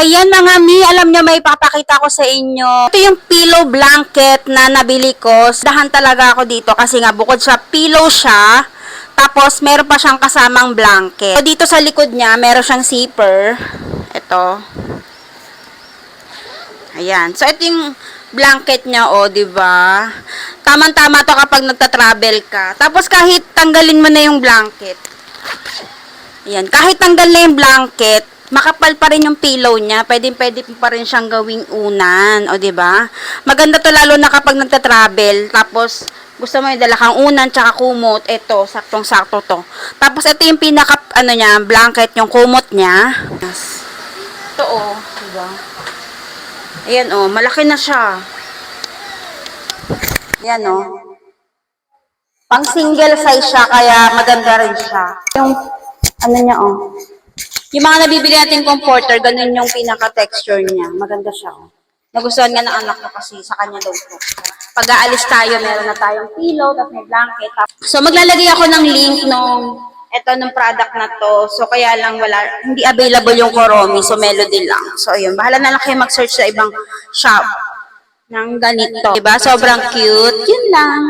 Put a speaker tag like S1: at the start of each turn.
S1: Ayan mga mi, alam nyo may papakita ko sa inyo. Ito yung pillow blanket na nabili ko. Dahan talaga ako dito kasi nga bukod sa pillow siya, tapos meron pa siyang kasamang blanket. So, dito sa likod niya, meron siyang zipper. Ito. Ayan. So, ito yung blanket niya, oh, di ba? Tamang-tama to kapag nagta-travel ka. Tapos kahit tanggalin mo na yung blanket. Ayan. Kahit tanggal na yung blanket, makapal pa rin yung pillow niya. Pwede pa rin siyang gawing unan, o di ba? Maganda to lalo na kapag nagta-travel. Tapos gusto mo yung dala kang unan tsaka kumot, ito, saktong-sakto to. Tapos ito yung pinaka ano niya, blanket, yung kumot niya. Ito oh, di ba? Ayan oh, malaki na siya. Ayan oh. Pang single size siya kaya maganda rin siya. Yung ano niya oh. Yung mga nabibili natin comforter, ganun yung pinaka-texture niya. Maganda siya. Oh. Nagustuhan nga ng anak ko kasi sa kanya daw po. Pag aalis tayo, meron na tayong pillow, tapos may blanket. So, maglalagay ako ng link ng product na to. So, kaya lang hindi available yung Koromi. So, Melody lang. So, ayun. Bahala na lang kayo mag-search sa ibang shop ng ganito. Diba? Sobrang cute. Yun lang.